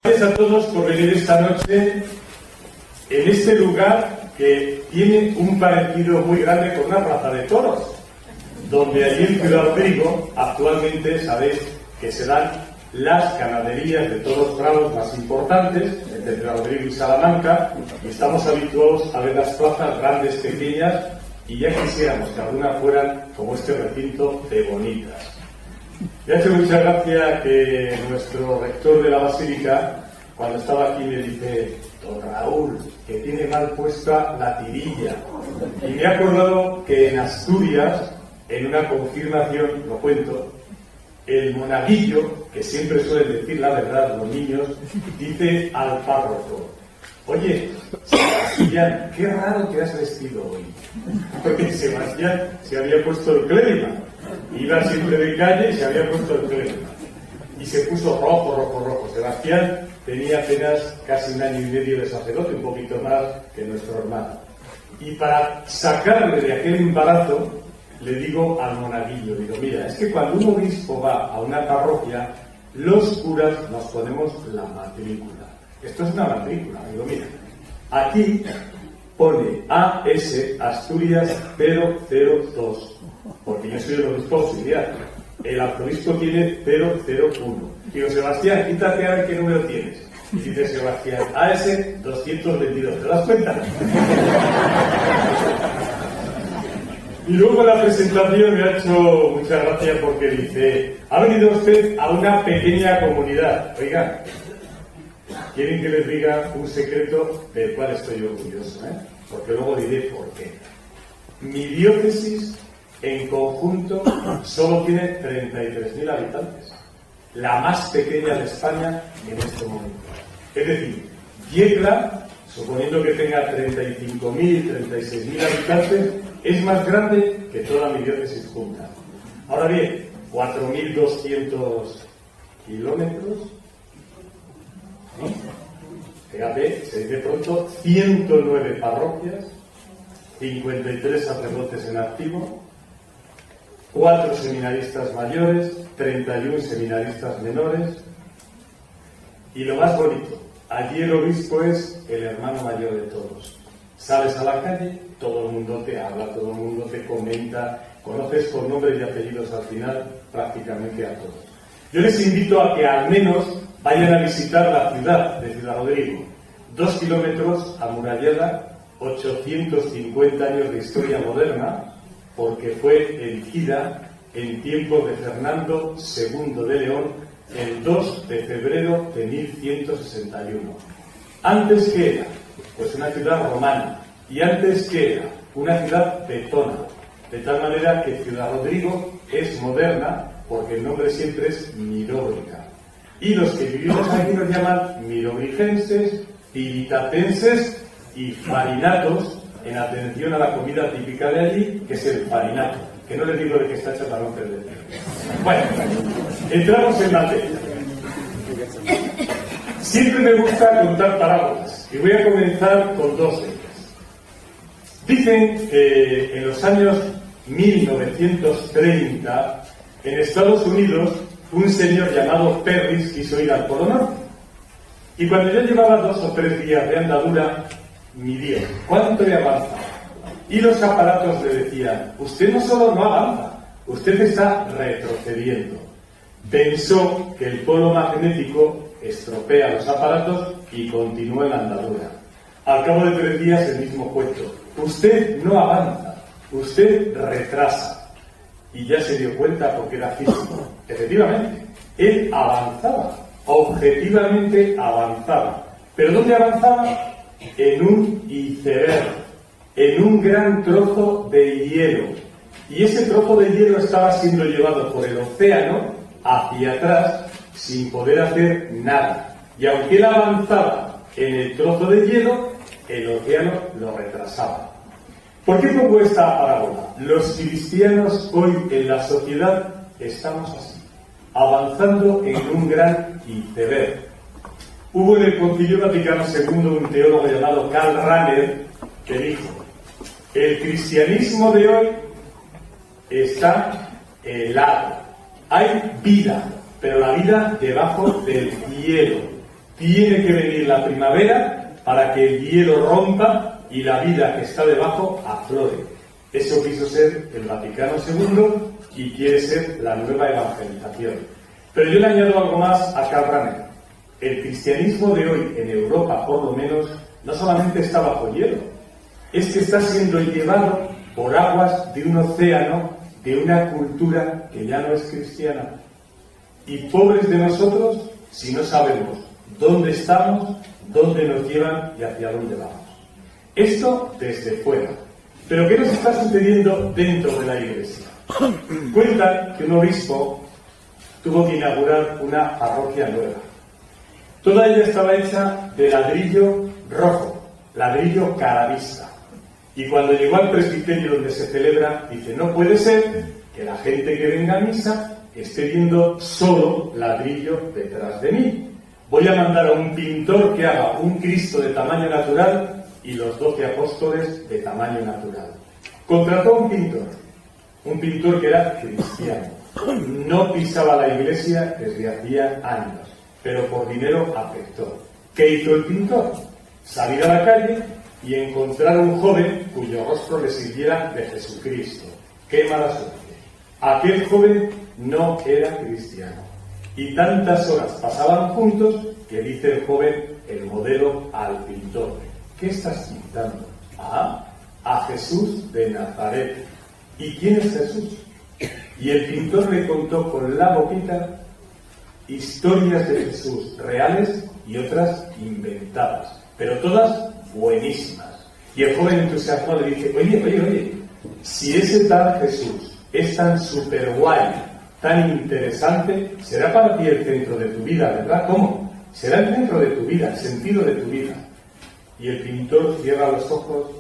Gracias a todos por venir esta noche en este lugar que tiene un parecido muy grande con una plaza de toros, donde allí en Ciudad Rodrigo actualmente sabéis que se dan las ganaderías de toros bravos más importantes, entre Ciudad Rodrigo y Salamanca, y estamos habituados a ver las plazas grandes, pequeñas, y ya quisiéramos que algunas fueran como este recinto de bonitas. Me ha hecho mucha gracia que nuestro rector de la Basílica, cuando estaba aquí, me dice: don Raúl, que tiene mal puesta la tirilla. Y me he acordado que en Asturias, en una confirmación, lo cuento, el monaguillo, que siempre suelen decir la verdad los niños, dice al párroco: oye, Sebastián, qué raro que has vestido hoy. Porque Sebastián se había puesto el clérima. Iba siempre de calle y se había puesto el clérima. Y se puso rojo. Sebastián tenía apenas casi 1 año y medio de sacerdote, un poquito más que nuestro hermano. Y para sacarle de aquel embarazo, le digo al monaguillo, digo: mira, es que cuando un obispo va a una parroquia, los curas nos ponemos la matrícula. Esto es una matrícula. Digo: mira, aquí pone AS Asturias 002, porque yo soy el obispo auxiliar. El arzobispo tiene 001. Digo: Sebastián, quítate a ver qué número tienes. Y dice Sebastián: AS 222. ¿Te das cuenta? Y luego la presentación me ha hecho mucha gracia porque dice: ha venido usted a una pequeña comunidad. Oigan, quieren que les diga un secreto del cual estoy orgulloso, porque luego diré por qué. Mi diócesis en conjunto solo tiene 33.000 habitantes, la más pequeña de España en este momento. Es decir, Yecla, suponiendo que tenga 35.000, 36.000 habitantes, es más grande que toda mi diócesis junta. Ahora bien, 4.200 kilómetros, fíjate, se dice pronto, 109 parroquias, 53 sacerdotes en activo, 4 seminaristas mayores, 31 seminaristas menores, y lo más bonito, allí el obispo es el hermano mayor de todos. Sales a la calle, todo el mundo te habla, todo el mundo te comenta, conoces por nombres y apellidos al final prácticamente a todos. Yo les invito a que al menos vayan a visitar la ciudad de Ciudad Rodrigo, 2 kilómetros amurallada, 850 años de historia moderna, porque fue erigida en tiempos de Fernando II de León el 2 de febrero de 1161. ¿Antes qué era? Pues una ciudad romana. ¿Y antes qué era? Una ciudad betona. De tal manera que Ciudad Rodrigo es moderna porque el nombre siempre es Miróbriga. Y los que vivimos aquí nos llaman mirobrigenses, tiritatenses y farinatos, en atención a la comida típica de allí, que es el farinato, que no les digo de qué está hecho para no perder. Bueno, entramos en materia. Siempre me gusta contar parábolas, y voy a comenzar con 2 de ellas. Dicen que en los años 1930, en Estados Unidos, un señor llamado Perris quiso ir al Polo Norte. Y cuando yo llevaba 2 o 3 días de andadura, midió cuánto he avanzado. Y los aparatos le decían: usted no solo no avanza, usted está retrocediendo. Pensó que el polo magnético estropea los aparatos y continúa en la andadura. Al cabo de 3 días el mismo cuento: usted no avanza, usted retrasa. Y ya se dio cuenta porque era físico. Efectivamente, él avanzaba, objetivamente avanzaba. ¿Pero dónde avanzaba? En un iceberg, en un gran trozo de hielo. Y ese trozo de hielo estaba siendo llevado por el océano hacia atrás sin poder hacer nada. Y aunque él avanzaba en el trozo de hielo, el océano lo retrasaba. ¿Por qué pongo esta parábola? Los cristianos hoy en la sociedad estamos así, avanzando en un gran iceberg. Hubo en el Concilio Vaticano II un teólogo llamado Karl Rahner que dijo: el cristianismo de hoy está helado. Hay vida, pero la vida debajo del hielo. Tiene que venir la primavera para que el hielo rompa y la vida que está debajo aflore. Eso quiso ser el Vaticano II y quiere ser la nueva evangelización. Pero yo le añado algo más a Karl Rahner. El cristianismo de hoy, en Europa por lo menos, no solamente está bajo hielo, es que está siendo llevado por aguas de un océano, de una cultura que ya no es cristiana. Y pobres de nosotros si no sabemos dónde estamos, dónde nos llevan y hacia dónde vamos. Esto desde fuera. Pero ¿qué nos está sucediendo dentro de la Iglesia? Cuentan que un obispo tuvo que inaugurar una parroquia nueva. Toda ella estaba hecha de ladrillo rojo, ladrillo caravista. Y cuando llegó al presbiterio donde se celebra, dice, no puede ser que la gente que venga a misa esté viendo solo ladrillo detrás de mí. Voy a mandar a un pintor que haga un Cristo de tamaño natural y los 12 apóstoles de tamaño natural. Contrató a un pintor que era cristiano. No pisaba la iglesia desde hacía años, pero por dinero aceptó. ¿Qué hizo el pintor? Salir a la calle y encontrar a un joven cuyo rostro le sirviera de Jesucristo. ¡Qué mala suerte! Aquel joven no era cristiano. Y tantas horas pasaban juntos que dice el joven, el modelo, al pintor: ¿qué estás pintando? Ah, a Jesús de Nazaret. ¿Y quién es Jesús? Y el pintor le contó con la boquita historias de Jesús reales y otras inventadas, pero todas buenísimas. Y el joven entusiasmado le dice, oye, si ese tal Jesús es tan super guay, tan interesante, será para ti el centro de tu vida, ¿verdad? ¿Cómo? Será el centro de tu vida, el sentido de tu vida. Y el pintor cierra los ojos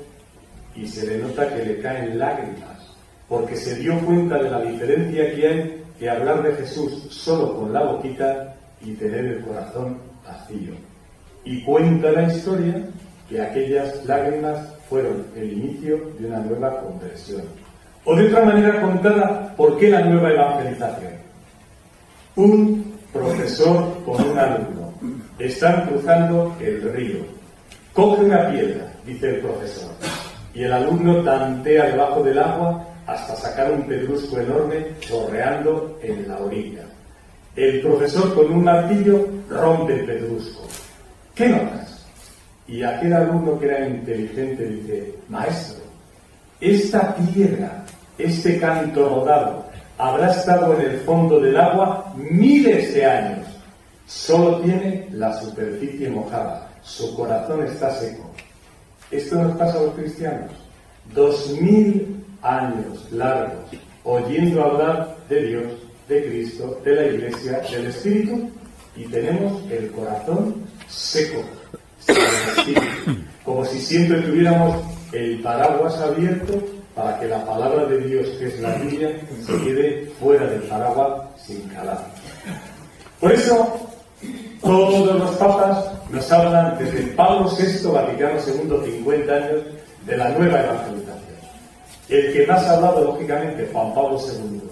y se le nota que le caen lágrimas, porque se dio cuenta de la diferencia que hay que hablar de Jesús solo con la boquita y tener el corazón vacío. Y cuenta la historia que aquellas lágrimas fueron el inicio de una nueva conversión. O de otra manera contada, ¿por qué la nueva evangelización? Un profesor con un alumno están cruzando el río. Coge una piedra, dice el profesor, y el alumno tantea debajo del agua hasta sacar un pedrusco enorme chorreando en la orilla. El profesor con un martillo rompe el pedrusco. ¿Qué notas? Y aquel alumno que era inteligente dice, maestro, esta piedra, este canto rodado, habrá estado en el fondo del agua miles de años. Solo tiene la superficie mojada, su corazón está seco. Esto nos pasa a los cristianos. 2000 años largos oyendo hablar de Dios, de Cristo, de la Iglesia, del Espíritu, y tenemos el corazón seco, sin el Espíritu, como si siempre tuviéramos el paraguas abierto para que la palabra de Dios, que es la Biblia, se quede fuera del paraguas sin calar. Por eso todos los papas nos hablan desde Pablo VI, Vaticano II, 50 años, de la nueva evangelización. El que más ha hablado, lógicamente, Juan Pablo II.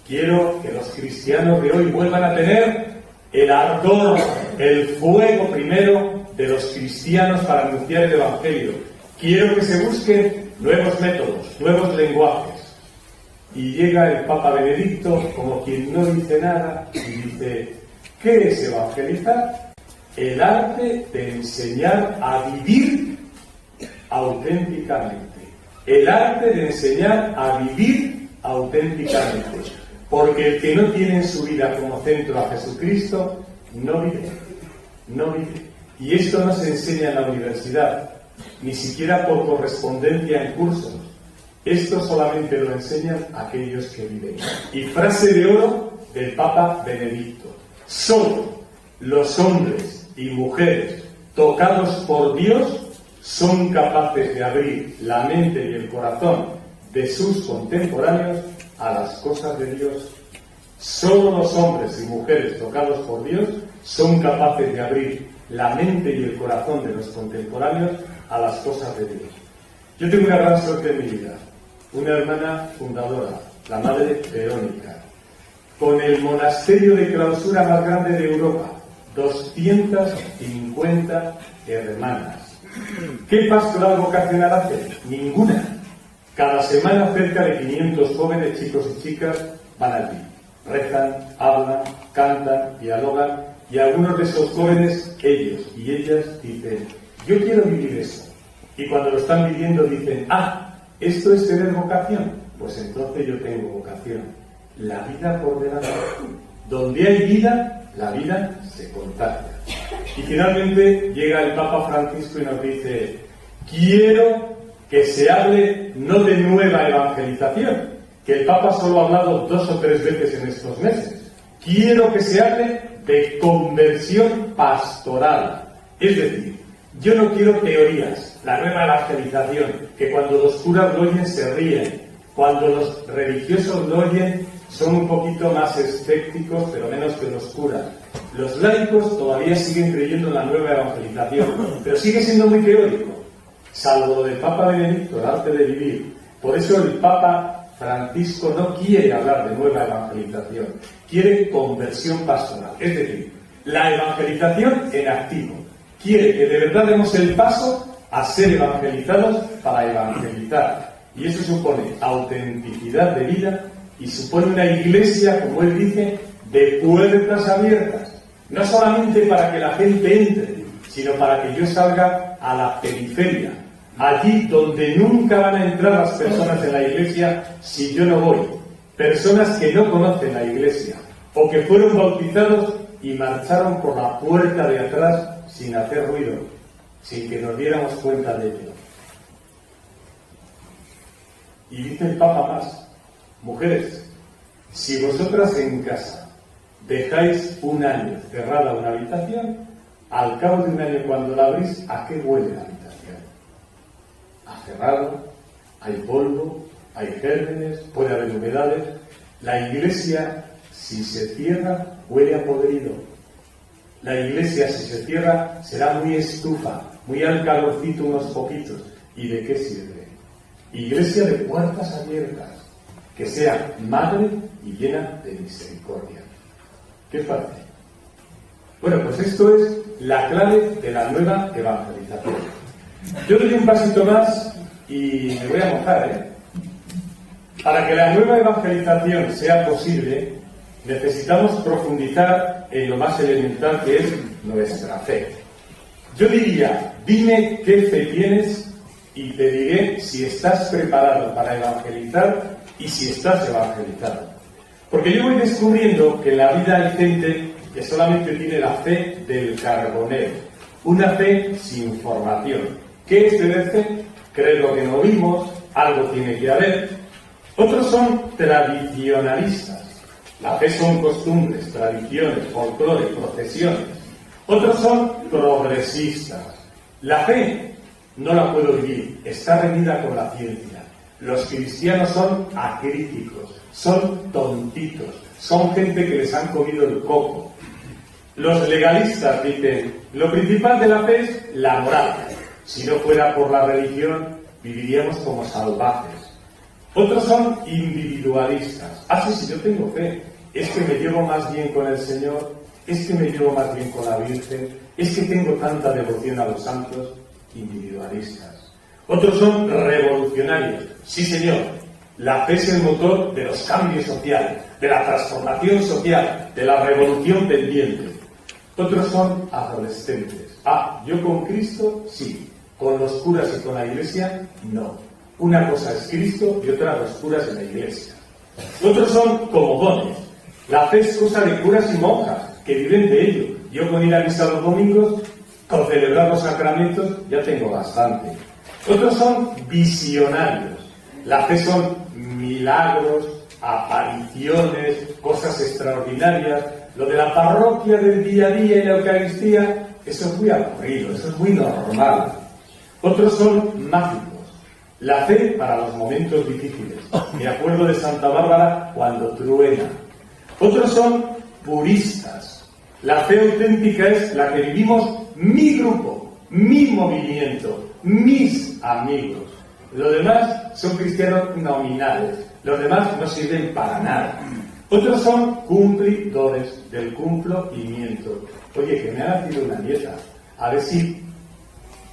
Quiero que los cristianos de hoy vuelvan a tener el ardor, el fuego primero de los cristianos para anunciar el Evangelio. Quiero que se busquen nuevos métodos, nuevos lenguajes. Y llega el Papa Benedicto como quien no dice nada y dice, ¿qué es evangelizar? El arte de enseñar a vivir auténticamente. El arte de enseñar a vivir auténticamente. Porque el que no tiene en su vida como centro a Jesucristo, no vive. No vive. Y esto no se enseña en la universidad, ni siquiera por correspondencia en cursos. Esto solamente lo enseñan aquellos que viven. Y frase de oro del Papa Benedicto. Solo los hombres y mujeres tocados por Dios son capaces de abrir la mente y el corazón de sus contemporáneos a las cosas de Dios. Solo los hombres y mujeres tocados por Dios son capaces de abrir la mente y el corazón de los contemporáneos a las cosas de Dios. Yo tengo una gran suerte en mi vida. Una hermana fundadora, la Madre Verónica, con el monasterio de clausura más grande de Europa, 250 hermanas. ¿Qué pastoral vocacional hace? Ninguna. Cada semana cerca de 500 jóvenes, chicos y chicas, van allí. Rezan, hablan, cantan, dialogan, y algunos de esos jóvenes, ellos y ellas, dicen, yo quiero vivir eso. Y cuando lo están viviendo dicen, ¿esto es tener vocación? Pues entonces yo tengo vocación. La vida por delante. Donde hay vida, la vida se contagia. Y finalmente llega el Papa Francisco y nos dice, quiero que se hable no de nueva evangelización, que el Papa solo ha hablado 2 o 3 veces en estos meses. Quiero que se hable de conversión pastoral. Es decir, yo no quiero teorías, la nueva evangelización, que cuando los curas lo oyen se ríen, cuando los religiosos lo oyen son un poquito más escépticos, pero menos que los curas. Los laicos todavía siguen creyendo en la nueva evangelización, pero sigue siendo muy teórico, salvo lo del Papa Benedicto, el arte de vivir. Por eso el Papa Francisco no quiere hablar de nueva evangelización, quiere conversión pastoral, es decir, la evangelización en activo. Quiere que de verdad demos el paso a ser evangelizados para evangelizar. Y eso supone autenticidad de vida y supone una iglesia, como él dice, de puertas abiertas. No solamente para que la gente entre, sino para que yo salga a la periferia, allí donde nunca van a entrar las personas en la iglesia si yo no voy. Personas que no conocen la iglesia o que fueron bautizados y marcharon por la puerta de atrás sin hacer ruido, sin que nos diéramos cuenta de ello. Y dice el Papa más, mujeres, si vosotras en casa dejáis un año cerrada una habitación, al cabo de un año cuando la abrís, ¿a qué huele la habitación? A cerrado, hay polvo, hay gérmenes, puede haber humedades. La iglesia, si se cierra, huele a podrido. La iglesia, si se cierra, será muy estufa, muy al calorcito unos poquitos. ¿Y de qué sirve? Iglesia de puertas abiertas, que sea madre y llena de misericordia. ¿Qué parece? Bueno, pues esto es la clave de la nueva evangelización. Yo doy un pasito más y me voy a mojar, Para que la nueva evangelización sea posible, necesitamos profundizar en lo más elemental que es nuestra fe. Yo diría, dime qué fe tienes y te diré si estás preparado para evangelizar y si estás evangelizado. Porque yo voy descubriendo que en la vida hay gente que solamente tiene la fe del carbonero, una fe sin formación. ¿Qué es tener fe? Creer lo que no vimos, algo tiene que haber. Otros son tradicionalistas. La fe son costumbres, tradiciones, folclore, procesiones. Otros son progresistas. La fe no la puedo vivir, está reñida con la ciencia. Los cristianos son acríticos, son tontitos, son gente que les han comido el coco. Los legalistas dicen, lo principal de la fe es la moral. Si no fuera por la religión, viviríamos como salvajes. Otros son individualistas. Sí, yo tengo fe. Es que me llevo más bien con el Señor, es que me llevo más bien con la Virgen, es que tengo tanta devoción a los santos. Individualistas. Otros son revolucionarios. Sí, señor, la fe es el motor de los cambios sociales, de la transformación social, de la revolución pendiente. Otros son adolescentes. Yo con Cristo, sí. Con los curas y con la Iglesia, no. Una cosa es Cristo y otra los curas y la Iglesia. Otros son comodones. La fe es cosa de curas y monjas que viven de ello. Yo con ir a misa los domingos, con celebrar los sacramentos, ya tengo bastante. Otros son visionarios. La fe son milagros, apariciones, cosas extraordinarias. Lo de la parroquia del día a día y la Eucaristía, eso es muy aburrido, eso es muy normal. Otros son mágicos. La fe para los momentos difíciles. Me acuerdo de Santa Bárbara cuando truena. Otros son puristas. La fe auténtica es la que vivimos mi grupo, mi movimiento, mis amigos. Los demás son cristianos nominales. Los demás no sirven para nada. Otros son cumplidores del cumplimiento. Oye, que me ha nacido una nieta, a ver si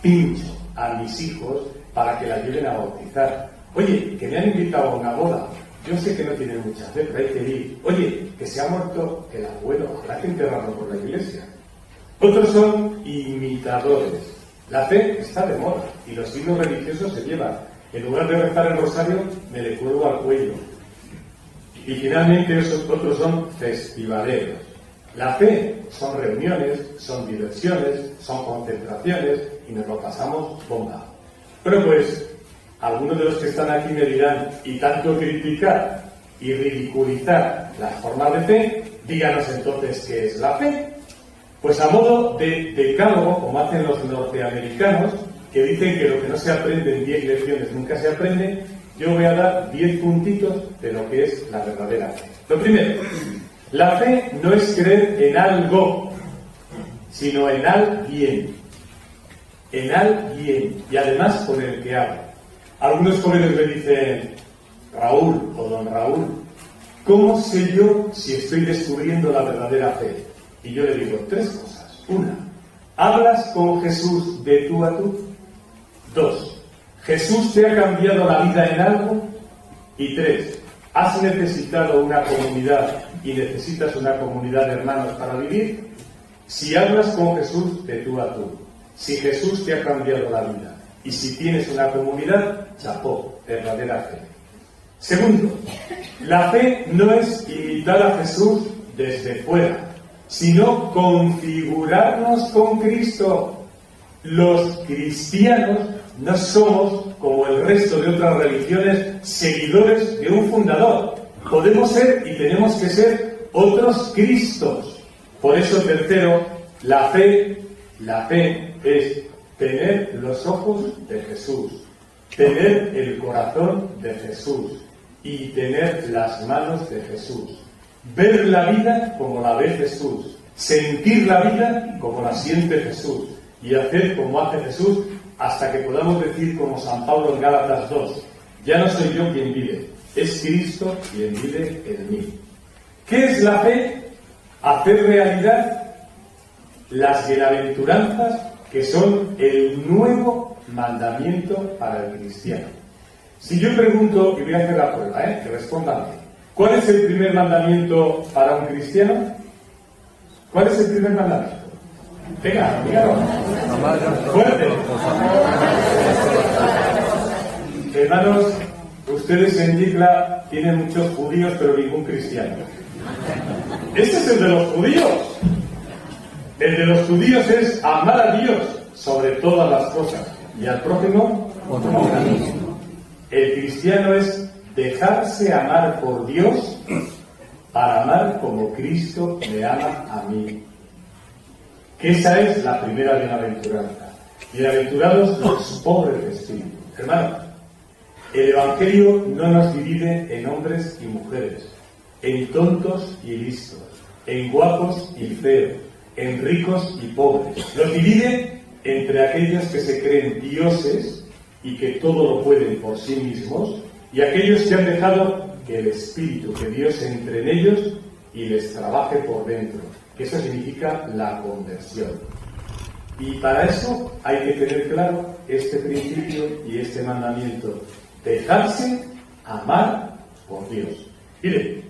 pincho a mis hijos para que la lleven a bautizar. Oye, que me han invitado a una boda. Yo sé que no tienen mucha fe, pero hay que ir. Oye, que se ha muerto el abuelo, habrá que enterrarlo por la iglesia. Otros son imitadores. La fe está de moda y los signos religiosos se llevan. En lugar de rezar el rosario, me le cuelgo al cuello. Y finalmente otros son festivaleros. La fe son reuniones, son diversiones, son concentraciones y nos lo pasamos bomba. Pero pues, algunos de los que están aquí me dirán, y tanto criticar y ridiculizar las formas de fe, díganos entonces qué es la fe. Pues a modo de decálogo, como hacen los norteamericanos, que dicen que lo que no se aprende en 10 lecciones nunca se aprende, yo voy a dar 10 puntitos de lo que es la verdadera fe. Lo primero, la fe no es creer en algo, sino en alguien. En alguien, y además con el que habla. Algunos jóvenes me dicen, Raúl o don Raúl, ¿cómo sé yo si estoy descubriendo la verdadera fe? Y yo le digo 3 cosas. 1, ¿hablas con Jesús de tú a tú? 2, ¿Jesús te ha cambiado la vida en algo? Y 3, ¿has necesitado una comunidad y necesitas una comunidad de hermanos para vivir? Si hablas con Jesús de tú a tú, si Jesús te ha cambiado la vida y si tienes una comunidad, chapó, verdadera fe. Segundo, la fe no es imitar a Jesús desde fuera, sino configurarnos con Cristo. Los cristianos no somos, como el resto de otras religiones, seguidores de un fundador. Podemos ser y tenemos que ser otros Cristos. Por eso, tercero, la fe es tener los ojos de Jesús, tener el corazón de Jesús y tener las manos de Jesús. Ver la vida como la ve Jesús, sentir la vida como la siente Jesús y hacer como hace Jesús hasta que podamos decir como San Pablo en Gálatas 2, ya no soy yo quien vive, es Cristo quien vive en mí. ¿Qué es la fe? Hacer realidad las bienaventuranzas que son el nuevo mandamiento para el cristiano. Si yo pregunto, y voy a hacer la prueba, que respondan, ¿cuál es el primer mandamiento para un cristiano? ¿Cuál es el primer mandamiento? Venga, dígalo. Fuerte. Hermanos, ustedes en Yigla tienen muchos judíos, pero ningún cristiano. Ese es el de los judíos. El de los judíos es amar a Dios sobre todas las cosas y al prójimo como a uno mismo. El cristiano es dejarse amar por Dios para amar como Cristo me ama a mí. Que esa es la primera bienaventuranza. Bienaventurados los pobres de espíritu. Hermanos, el Evangelio no nos divide en hombres y mujeres, en tontos y listos, en guapos y feos, en ricos y pobres. Los divide entre aquellos que se creen dioses y que todo lo pueden por sí mismos, y aquellos que han dejado que el Espíritu, que Dios entre en ellos y les trabaje por dentro, que eso significa la conversión. Y para eso hay que tener claro este principio y este mandamiento: dejarse amar por Dios. Miren,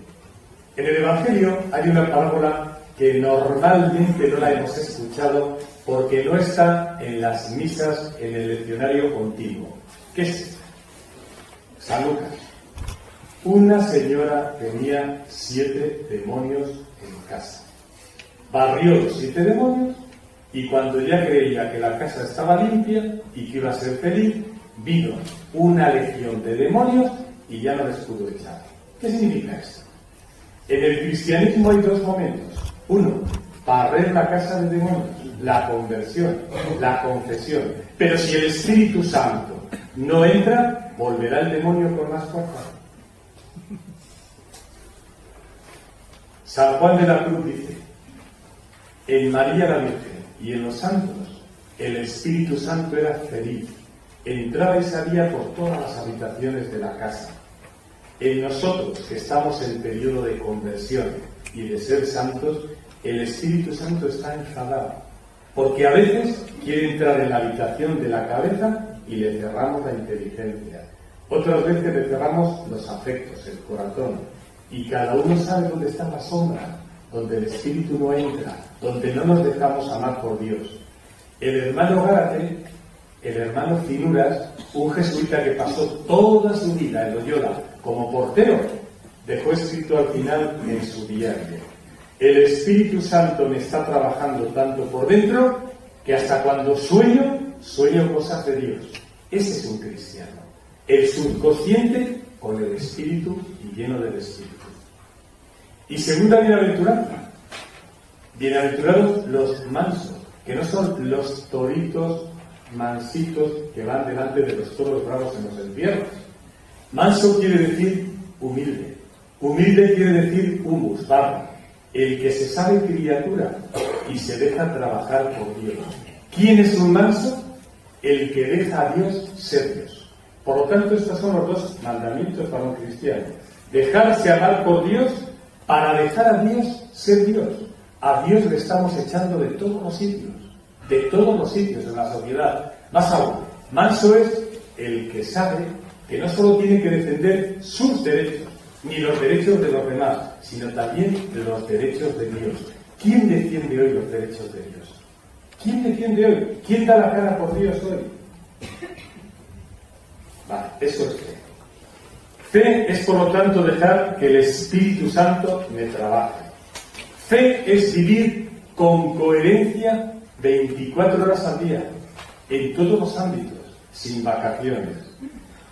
en el Evangelio hay una parábola que normalmente no la hemos escuchado porque no está en las misas en el leccionario continuo. ¿Qué es esta? San Lucas. Una señora tenía 7 demonios en casa. Barrió los 7 demonios y cuando ya creía que la casa estaba limpia y que iba a ser feliz, vino una legión de demonios y ya no les pudo echar. ¿Qué significa esto? En el cristianismo hay 2 momentos. 1, barrer la casa de demonios, la conversión, la confesión. Pero si el Espíritu Santo no entra, volverá el demonio con más fuerza. San Juan de la Cruz dice: en María la Virgen y en los santos, el Espíritu Santo era feliz, entraba y salía por todas las habitaciones de la casa. En nosotros, que estamos en periodo de conversión y de ser santos, el Espíritu Santo está enfadado, porque a veces quiere entrar en la habitación de la cabeza y le cerramos la inteligencia. Otras veces le cerramos los afectos, el corazón, y cada uno sabe dónde está la sombra, donde el Espíritu no entra, donde no nos dejamos amar por Dios. El hermano Gárate, el hermano Cinuras, un jesuita que pasó toda su vida en Loyola como portero, dejó escrito al final en su diario: el Espíritu Santo me está trabajando tanto por dentro que hasta cuando sueño cosas de Dios. Ese es un cristiano, el subconsciente con el Espíritu y lleno del Espíritu. Y segunda bienaventuranza: bienaventurados los mansos, que no son los toritos mansitos que van delante de los toros bravos en los entierros. Manso quiere decir humilde. Humilde quiere decir humus, barro, el que se sabe criatura y se deja trabajar por Dios. ¿Quién es un manso? El que deja a Dios ser Dios. Por lo tanto, estos son los dos mandamientos para un cristiano: dejarse amar por Dios para dejar a Dios ser Dios. A Dios le estamos echando de todos los sitios de la sociedad. Más aún, manso es el que sabe que no solo tiene que defender sus derechos, ni los derechos de los demás, sino también los derechos de Dios. ¿Quién defiende hoy los derechos de Dios? ¿Quién defiende hoy? ¿Quién da la cara por Dios hoy? Vale, eso es fe. Fe es, por lo tanto, dejar que el Espíritu Santo me trabaje. Fe es vivir con coherencia 24 horas al día, en todos los ámbitos, sin vacaciones.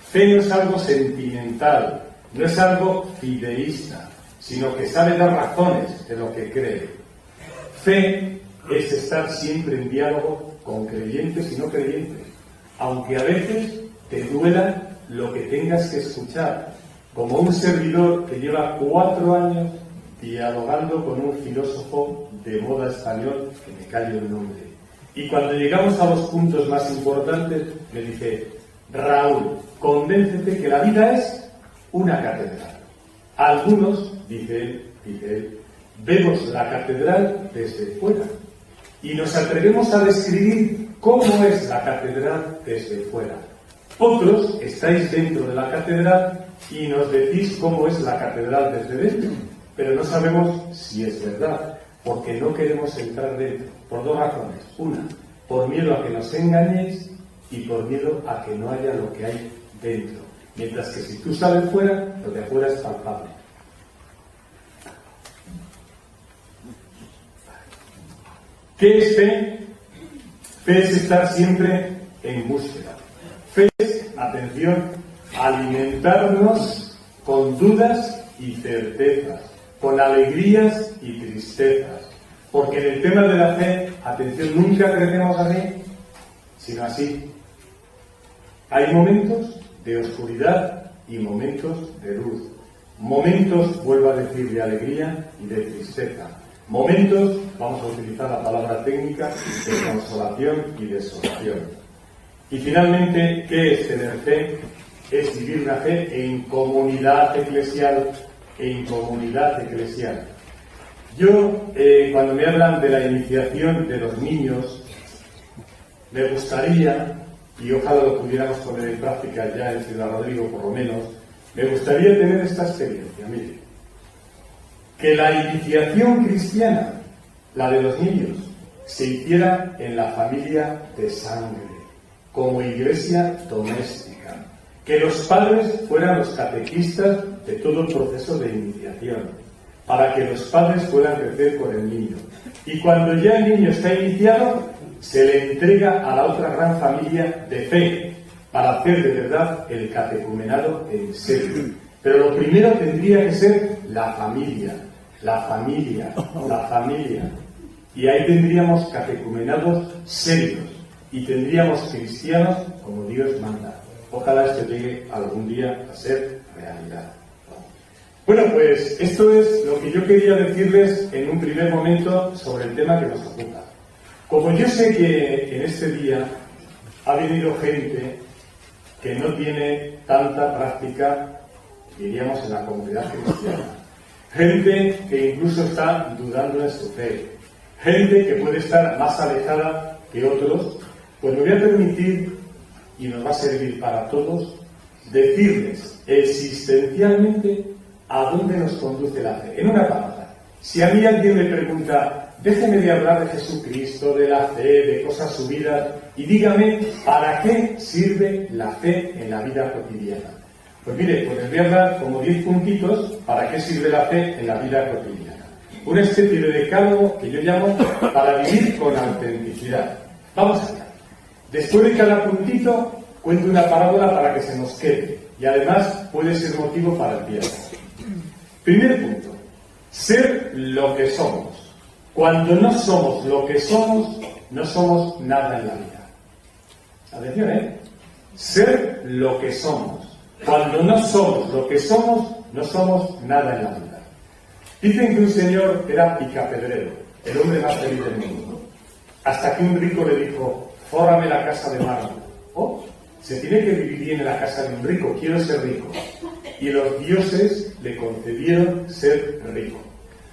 Fe no es algo sentimental, no es algo fideísta, sino que sabe dar razones de lo que cree. Fe es estar siempre en diálogo con creyentes y no creyentes, aunque a veces te duela lo que tengas que escuchar, como un servidor que lleva 4 años dialogando con un filósofo de moda español, que me callo el nombre. Y cuando llegamos a los puntos más importantes, me dice: Raúl, convéncete que la vida es una catedral. Algunos, dice él, vemos la catedral desde fuera y nos atrevemos a describir cómo es la catedral desde fuera. Otros estáis dentro de la catedral y nos decís cómo es la catedral desde dentro, pero no sabemos si es verdad, porque no queremos entrar dentro, por 2 razones. Una, por miedo a que nos engañéis, y por miedo a que no haya lo que hay dentro. Mientras que si tú sales fuera, lo de afuera es palpable. ¿Qué es fe? Fe es estar siempre en búsqueda. Fe es, atención, alimentarnos con dudas y certezas, con alegrías y tristezas. Porque en el tema de la fe, atención, nunca crecemos así, sino así. Hay momentos de oscuridad y momentos de luz. Momentos, vuelvo a decir, de alegría y de tristeza. Momentos, vamos a utilizar la palabra técnica, de consolación y desolación. Y finalmente, ¿qué es tener fe? Es vivir la fe en comunidad eclesial. Yo, cuando me hablan de la iniciación de los niños, me gustaría, y ojalá lo pudiéramos poner en práctica ya en Ciudad Rodrigo por lo menos, me gustaría tener esta experiencia. Mire, que la iniciación cristiana, la de los niños, se hiciera en la familia de sangre, como iglesia doméstica. Que los padres fueran los catequistas de todo el proceso de iniciación, para que los padres puedan crecer con el niño. Y cuando ya el niño está iniciado, se le entrega a la otra gran familia de fe, para hacer de verdad el catecumenado en serio. Pero lo primero tendría que ser la familia. Y ahí tendríamos catecumenados serios y tendríamos cristianos como Dios manda. Ojalá esto llegue algún día a ser realidad. Bueno, pues esto es lo que yo quería decirles en un primer momento sobre el tema que nos ocupa. Como yo sé que en este día ha venido gente que no tiene tanta práctica, diríamos, en la comunidad cristiana, gente que incluso está dudando de su fe, gente que puede estar más alejada que otros, pues me voy a permitir, y nos va a servir para todos, decirles existencialmente a dónde nos conduce la fe. En una palabra, si a mí alguien me pregunta, déjeme de hablar de Jesucristo, de la fe, de cosas subidas, y dígame, ¿para qué sirve la fe en la vida cotidiana? Pues mire, pues les voy a dar como 10 puntitos para qué sirve la fe en la vida cotidiana. Una especie de decálogo que yo llamo para vivir con autenticidad. Vamos allá. Después de cada puntito, cuento una parábola para que se nos quede. Y además puede ser motivo para el viaje. Primer punto. Ser lo que somos. Cuando no somos lo que somos, no somos nada en la vida. Atención, ¿eh? Ser lo que somos. Cuando no somos lo que somos, no somos nada en la vida. Dicen que un señor era picapedrero, el hombre más feliz del mundo. Hasta que un rico le dijo, fórrame la casa de mármol. Oh, se tiene que vivir bien en la casa de un rico, quiero ser rico. Y los dioses le concedieron ser rico.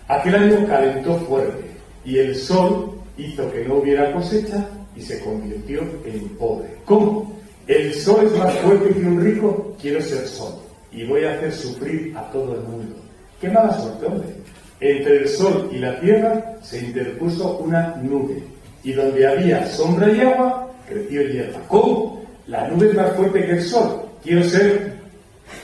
Aquel año calentó fuerte y el sol hizo que no hubiera cosecha y se convirtió en pobre. ¿Cómo? El sol es más fuerte que un rico, quiero ser sol y voy a hacer sufrir a todo el mundo. ¡Qué mala suerte, hombre! Entre el sol y la tierra se interpuso una nube y donde había sombra y agua, creció hierba. ¿Cómo? La nube es más fuerte que el sol, quiero ser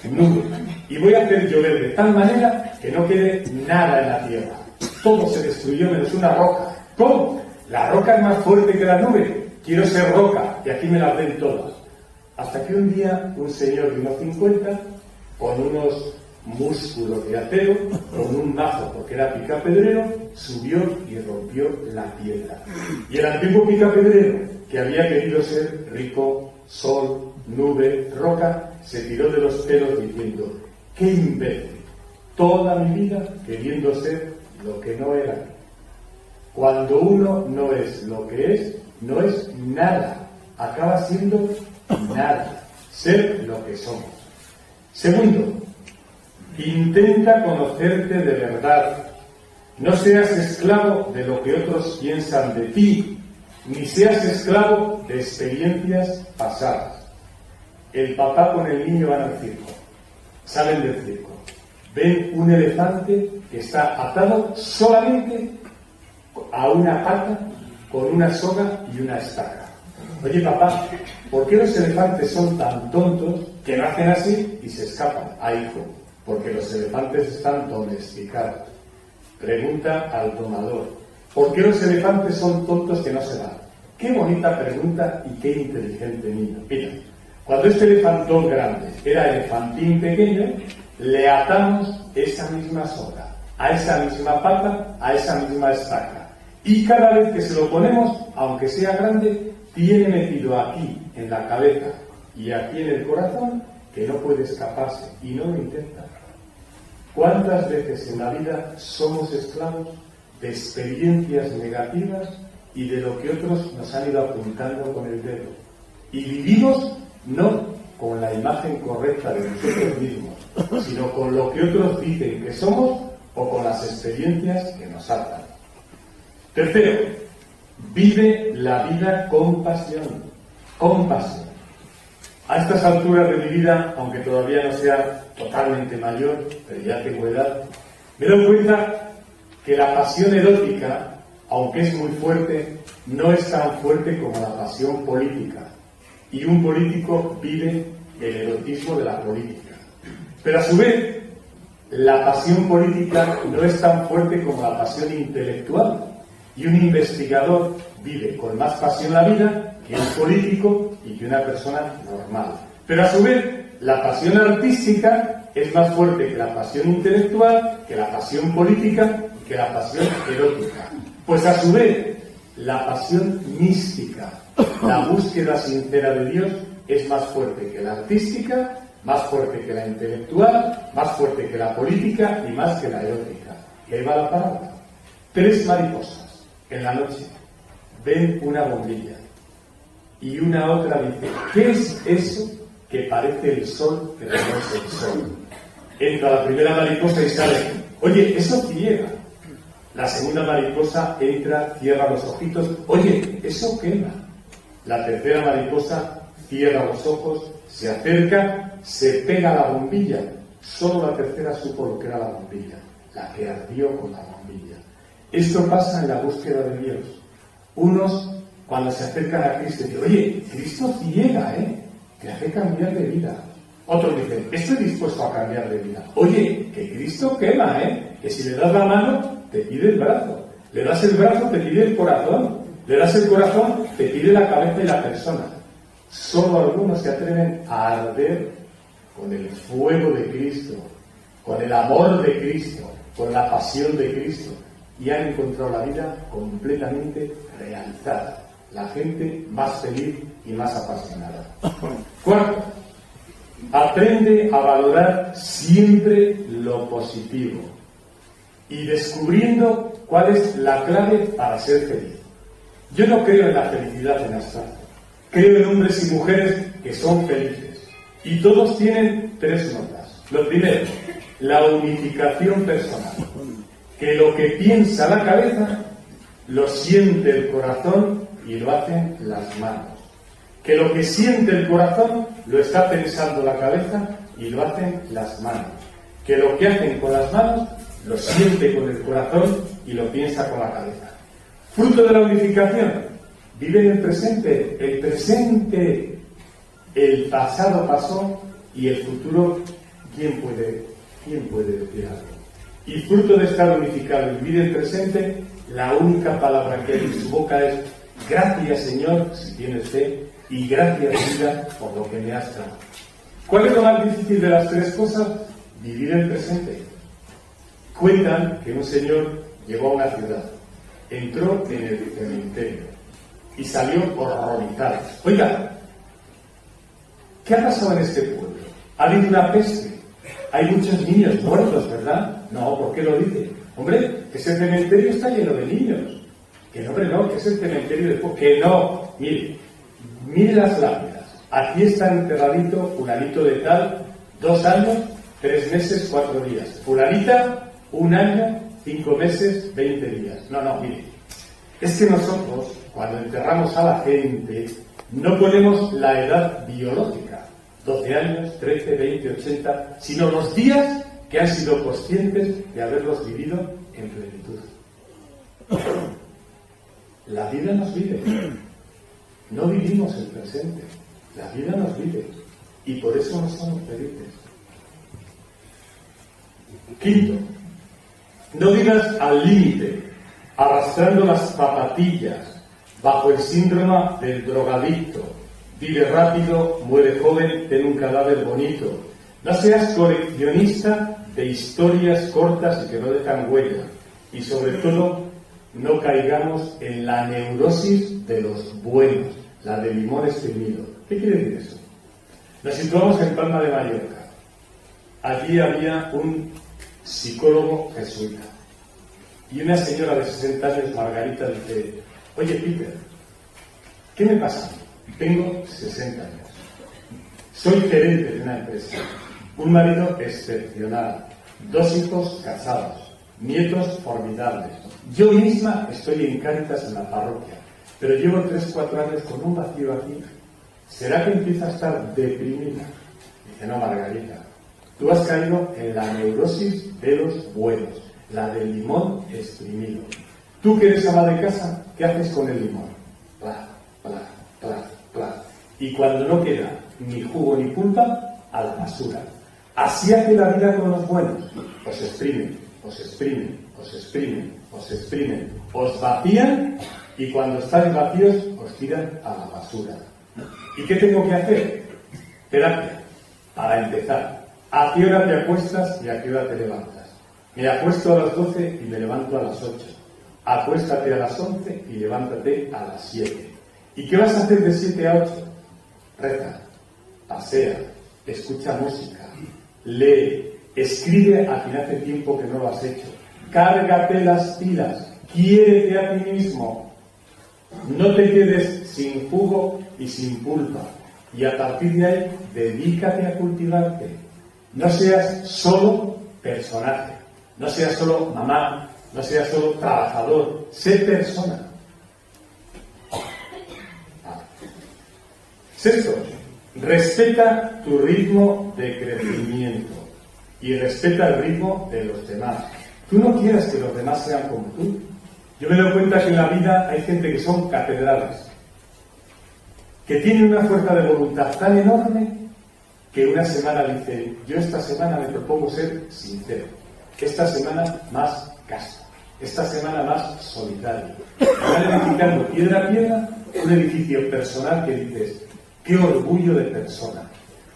nube y voy a hacer llover de tal manera que no quede nada en la tierra. Todo se destruyó menos una roca. ¿Cómo? La roca es más fuerte que la nube, quiero ser roca y aquí me las den todas. Hasta que un día un señor de unos 50, con unos músculos de acero, con un mazo porque era picapedrero, subió y rompió la piedra. Y el antiguo picapedrero, que había querido ser rico, sol, nube, roca, se tiró de los pelos diciendo, ¡qué imbécil! Toda mi vida queriendo ser lo que no era. Cuando uno no es lo que es, no es nada. Acaba siendo nada. Ser lo que somos. Segundo, intenta conocerte de verdad. No seas esclavo de lo que otros piensan de ti, ni seas esclavo de experiencias pasadas. El papá con el niño van al circo. Salen del circo. Ven un elefante que está atado solamente a una pata con una soga y una estaca. Oye, papá, ¿por qué los elefantes son tan tontos que nacen así y se escapan? Ah, hijo, porque los elefantes están domesticados. Pregunta al domador, ¿por qué los elefantes son tontos que no se van? Qué bonita pregunta y qué inteligente niño. Mira, cuando este elefantón grande era elefantín pequeño, le atamos esa misma soga, a esa misma pata, a esa misma estaca. Y cada vez que se lo ponemos, aunque sea grande, tiene metido aquí en la cabeza y aquí en el corazón que no puede escaparse y no lo intenta. ¿Cuántas veces en la vida somos esclavos de experiencias negativas y de lo que otros nos han ido apuntando con el dedo? Y vivimos no con la imagen correcta de nosotros mismos, sino con lo que otros dicen que somos o con las experiencias que nos atan. Tercero, vive la vida con pasión. Con pasión. A estas alturas de mi vida, aunque todavía no sea totalmente mayor, pero ya tengo edad, me doy cuenta que la pasión erótica, aunque es muy fuerte, no es tan fuerte como la pasión política. Y un político vive el erotismo de la política. Pero a su vez, la pasión política no es tan fuerte como la pasión intelectual. Y un investigador vive con más pasión la vida que un político y que una persona normal. Pero a su vez, la pasión artística es más fuerte que la pasión intelectual, que la pasión política y que la pasión erótica. Pues a su vez, la pasión mística, la búsqueda sincera de Dios, es más fuerte que la artística, más fuerte que la intelectual, más fuerte que la política y más que la erótica. Y ahí va la palabra. 3 mariposas en la noche ven una bombilla y una otra dice, ¿qué es eso que parece el sol pero no es el sol? Entra la primera mariposa y sale Oye, eso ciega. La segunda mariposa entra, cierra los ojitos. Oye, eso quema. La tercera mariposa cierra los ojos, se acerca, se pega a la bombilla. Solo la tercera supo lo que era la bombilla, la que ardió con la bombilla. Esto pasa en la búsqueda de Dios. Unos, cuando se acercan a Cristo, dicen, oye, Cristo ciega, te hace cambiar de vida. Otros dicen, estoy dispuesto a cambiar de vida. Oye, que Cristo quema, que si le das la mano, te pide el brazo. Le das el brazo, te pide el corazón. Le das el corazón, te pide la cabeza y la persona. Solo algunos se atreven a arder con el fuego de Cristo, con el amor de Cristo, con la pasión de Cristo, y han encontrado la vida completamente realizada. La gente más feliz y más apasionada. Cuarto, aprende a valorar siempre lo positivo y descubriendo cuál es la clave para ser feliz. Yo no creo en la felicidad en abstracto. Creo en hombres y mujeres que son felices. Y todos tienen tres notas. Lo primero, la unificación personal. Que lo que piensa la cabeza, lo siente el corazón y lo hacen las manos. Que lo que siente el corazón, lo está pensando la cabeza y lo hacen las manos. Que lo que hacen con las manos, lo siente con el corazón y lo piensa con la cabeza. Fruto de la unificación, vive en el presente. El presente, el pasado pasó y el futuro, ¿quién puede decir algo? Y fruto de estar unificado y vivir el presente, la única palabra que hay en su boca es gracias, Señor, si tienes fe, y gracias, vida, por lo que me has dado. ¿Cuál es lo más difícil de las tres cosas? Vivir el presente. Cuentan que un señor llegó a una ciudad, entró en el cementerio y salió horrorizado. Oiga, ¿qué ha pasado en este pueblo? Ha habido una peste. Hay muchos niños muertos, ¿verdad? No, ¿por qué lo dice? Hombre, que ese cementerio está lleno de niños. Que no, hombre, no, que es el cementerio de pueblo. Que no, mire las lápidas. Aquí está enterradito fulanito de tal, 2 años, 3 meses, 4 días. Fulanita, 1 año, 5 meses, 20 días. No, mire. Es que nosotros, cuando enterramos a la gente, no ponemos la edad biológica. 12 años, 13, 20, 80, sino los días que han sido conscientes de haberlos vivido en plenitud. La vida nos vive. No vivimos el presente. La vida nos vive. Y por eso no somos felices. Quinto, no vivas al límite, arrastrando las zapatillas, bajo el síndrome del drogadicto. Vive rápido, muere joven, ten un cadáver bonito. No seas coleccionista de historias cortas y que no dejan huella. Y sobre todo, no caigamos en la neurosis de los buenos, la de limón exprimido. ¿Qué quiere decir eso? Nos situamos en Palma de Mallorca. Allí había un psicólogo jesuita. Y una señora de 60 años, Margarita, dice, oye, Peter, ¿qué me pasa? Tengo 60 años. Soy gerente de una empresa. Un marido excepcional. 2 hijos casados. Nietos formidables. Yo misma estoy en Cáritas en la parroquia. Pero llevo 3-4 años con un vacío aquí. ¿Será que empieza a estar deprimida? Dice, no, Margarita. Tú has caído en la neurosis de los buenos. La del limón exprimido. Tú que eres ama de casa, ¿qué haces con el limón? Pla, pla, pla, pla. Y cuando no queda ni jugo ni pulpa, a la basura. Así hace la vida con los buenos. Os exprimen, os exprimen, os exprimen, os exprimen, os vacían y cuando estáis vacíos os tiran a la basura. ¿Y qué tengo que hacer? Terapia. Para empezar, ¿a qué hora te acuestas y a qué hora te levantas? Me acuesto a las 12 y me levanto a las 8. Acuéstate a las 11 y levántate a las 7. ¿Y qué vas a hacer de 7 a 8? Reza, pasea, escucha música, lee, escribe a quien hace tiempo que no lo has hecho. Cárgate las pilas, quiérete a ti mismo. No te quedes sin jugo y sin pulpa. Y a partir de ahí, dedícate a cultivarte. No seas solo personaje. No seas solo mamá, no seas solo trabajador, sé persona. Sexto, respeta tu ritmo de crecimiento y respeta el ritmo de los demás. Tú no quieras que los demás sean como tú. Yo me doy cuenta que en la vida hay gente que son catedrales, que tienen una fuerza de voluntad tan enorme que una semana dice, yo esta semana me propongo ser sincero, esta semana más casto, esta semana más solidario. Van edificando piedra a piedra un edificio personal que dices, qué orgullo de persona.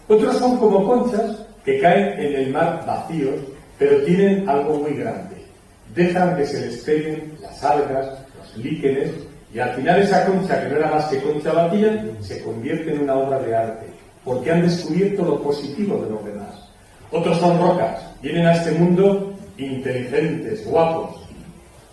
Otros son como conchas que caen en el mar vacíos, pero tienen algo muy grande. Dejan que se les peguen las algas, los líquenes, y al final esa concha, que no era más que concha vacía, se convierte en una obra de arte, porque han descubierto lo positivo de los demás. Otros son rocas, vienen a este mundo inteligentes, guapos.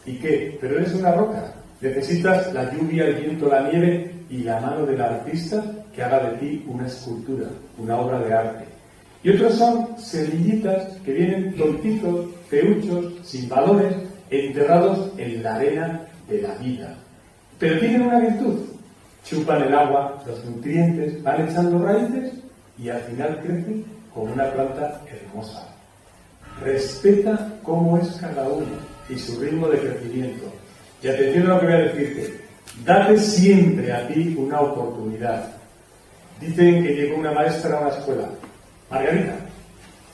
¿Y qué? Pero eres una roca. Necesitas la lluvia, el viento, la nieve y la mano del artista que haga de ti una escultura, una obra de arte. Y otros son semillitas que vienen tontitos, feuchos, sin valores, enterrados en la arena de la vida. Pero tienen una virtud. Chupan el agua, los nutrientes, van echando raíces y al final crecen como una planta hermosa. Respeta cómo es cada uno y su ritmo de crecimiento. Y atención a lo que voy a decirte. Date siempre a ti una oportunidad. Dicen que llegó una maestra a una escuela. Margarita,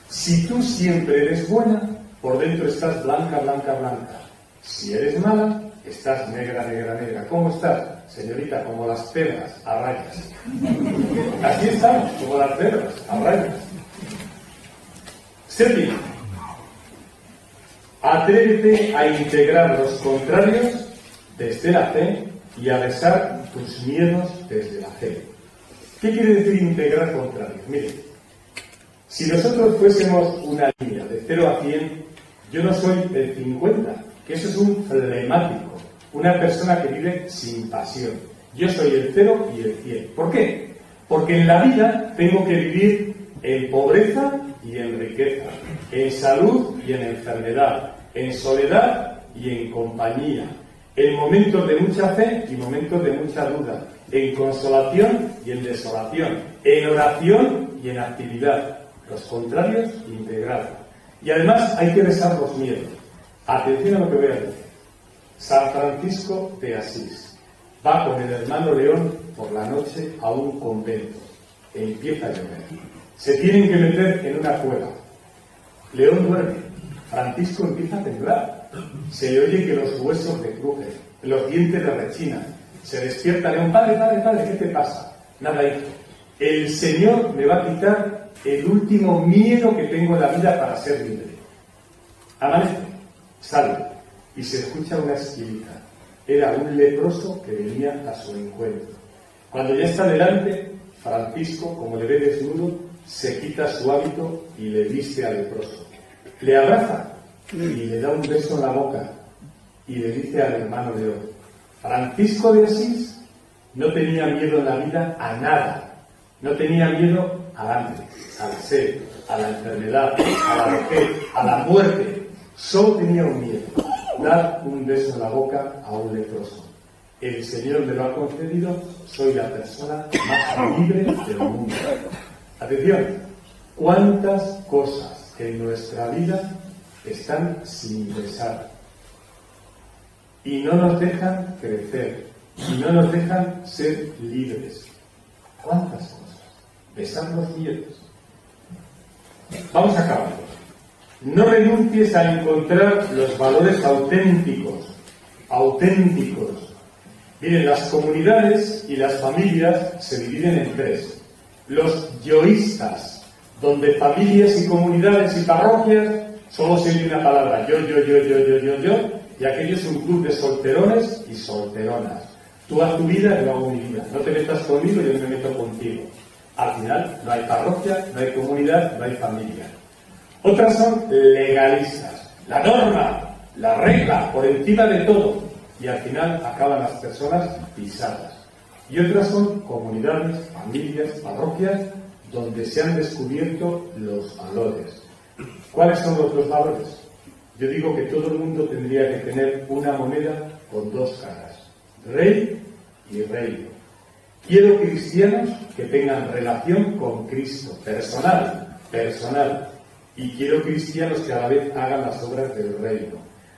si tú siempre eres buena, por dentro estás blanca, blanca, blanca. Si eres mala, estás negra, negra, negra. ¿Cómo estás, señorita? Como las pedras, a rayas. Así estamos, como las pedras, a rayas. Séptimo, atrévete a integrar los contrarios desde la fe y a besar tus miedos desde la fe. ¿Qué quiere decir integrar contrarios? Mire, si nosotros fuésemos una línea de 0 a 100, yo no soy el 50, que eso es un flemático, una persona que vive sin pasión. Yo soy el 0 y el 100. ¿Por qué? Porque en la vida tengo que vivir en pobreza y en riqueza, en salud y en enfermedad, en soledad y en compañía, en momentos de mucha fe y momentos de mucha duda, en consolación y en desolación, en oración y en actividad. Los contrarios integrados. Y además hay que besar los miedos. Atención a lo que voy a decir. San Francisco de Asís va con el hermano León por la noche a un convento. Empieza a llover. Se tienen que meter en una cueva. León duerme. Francisco empieza a temblar. Se le oye que los huesos le crujen, los dientes le rechinan. Se despierta León. Padre, padre, padre, ¿qué te pasa? Nada, hijo. El Señor me va a quitar el último miedo que tengo en la vida para ser libre. Amanece, sale y se escucha una esquilita. Era un leproso que venía a su encuentro. Cuando ya está delante, Francisco, como le ve desnudo, se quita su hábito y le viste al leproso. Le abraza y le da un beso en la boca y le dice al hermano León, Francisco de Asís no tenía miedo en la vida a nada. No tenía miedo al hambre, a la sed, a la enfermedad, a la vejez, a la muerte. Solo tenía un miedo, dar un beso en la boca a un leproso. El Señor me lo ha concedido, soy la persona más libre del mundo. Atención, ¿cuántas cosas en nuestra vida están sin besar? Y no nos dejan crecer, y no nos dejan ser libres. ¿Cuántas cosas? Besar los miedos. Vamos a acabar. No renuncies a encontrar los valores auténticos. Miren, las comunidades y las familias se dividen en tres. Los yoístas, donde familias y comunidades y parroquias solo se oye una palabra, yo, y aquello es un club de solterones y solteronas. Tú haz tu vida y yo hago mi vida. No te metas conmigo y yo me meto contigo. Al final no hay parroquia, no hay comunidad, no hay familia. Otras son legalistas. La norma, la regla, por encima de todo. Y al final acaban las personas pisadas. Y otras son comunidades, familias, parroquias, donde se han descubierto los valores. ¿Cuáles son los dos valores? Yo digo que todo el mundo tendría que tener una moneda con dos caras, rey y reino. Quiero cristianos que tengan relación con Cristo, personal, y quiero cristianos que a la vez hagan las obras del reino.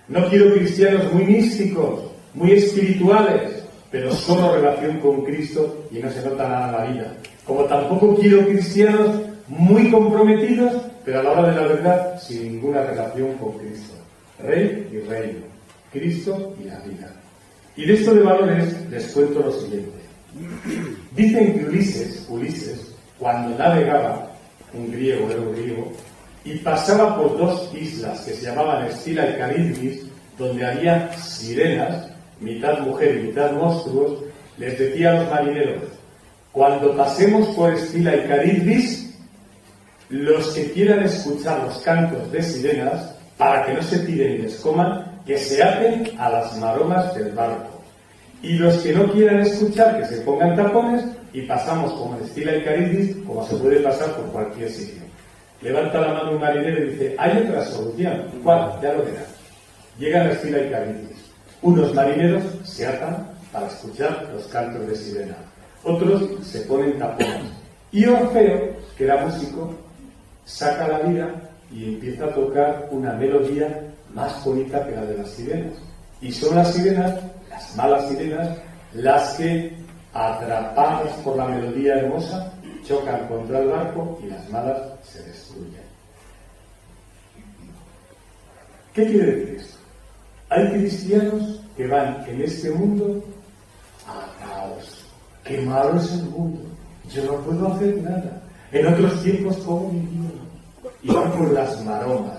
No quiero cristianos muy místicos, muy espirituales, pero solo relación con Cristo y no se nota nada en la vida. Como tampoco quiero cristianos muy comprometidos, pero a la hora de la verdad sin ninguna relación con Cristo. Rey y reino, Cristo y la vida. Y de esto de valores les cuento lo siguiente. Dicen que Ulises, cuando navegaba, un griego, y pasaba por dos islas que se llamaban Escila y Caribdis, donde había sirenas, mitad mujer y mitad monstruos, les decía a los marineros: cuando pasemos por Escila y Caribdis, los que quieran escuchar los cantos de sirenas, para que no se tiren y les coman, que se aten a las maromas del barco. Y los que no quieran escuchar, que se pongan tapones, y pasamos como en Escila y Caribdis, como se puede pasar por cualquier sitio. Levanta la mano un marinero y dice: hay otra solución. ¿Cuál? Ya lo verás. Llegan a Escila y Caribdis. Unos marineros se atan para escuchar los cantos de sirena. Otros se ponen tapones. Y Orfeo, que era músico, saca la lira y empieza a tocar una melodía más bonita que la de las sirenas. Y son las sirenas, las malas sirenas, las que, atrapadas por la melodía hermosa, chocan contra el barco y las malas se destruyen. ¿Qué quiere decir esto? Hay cristianos que van en este mundo atados. ¡Qué malo es el mundo! Yo no puedo hacer nada. En otros tiempos, ¿cómo vivían? Y van por las maromas.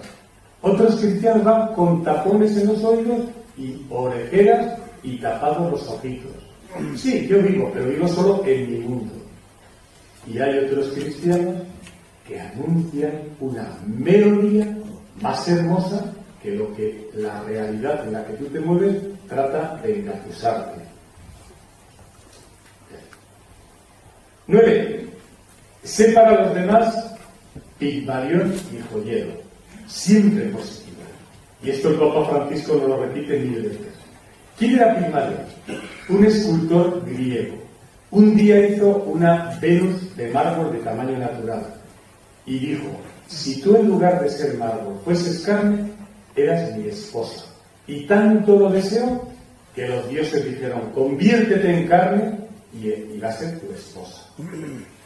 Otros cristianos van con tapones en los oídos y orejeras y tapados los ojitos. Sí, yo vivo, pero vivo solo en mi mundo. Y hay otros cristianos que anuncian una melodía más hermosa que lo que la realidad en la que tú te mueves trata de engatusarte. 9. Sé para los demás Pigmalión y joyero, siempre positivo. Y esto el Papa Francisco nos lo repite 1000 veces. ¿Quién era Pigmalión? Un escultor griego. Un día hizo una Venus de mármol de tamaño natural y dijo: si tú en lugar de ser mármol fueses carne, eras mi esposa. Y tanto lo deseó que los dioses dijeron: conviértete en carne y va a ser tu esposa.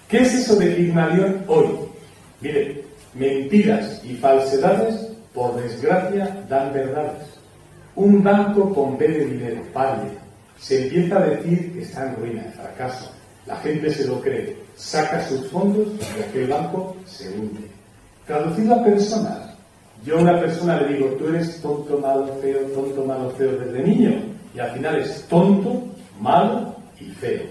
¿Qué es eso de Pigmalión hoy? Mire, mentiras y falsedades, por desgracia, dan verdades. Un banco con B de dinero, paria, se empieza a decir que está en ruina, en fracaso. La gente se lo cree, saca sus fondos y aquel banco se hunde. Traducido a personas, yo a una persona le digo: tú eres tonto, malo, feo desde niño, y al final es tonto, malo y feo.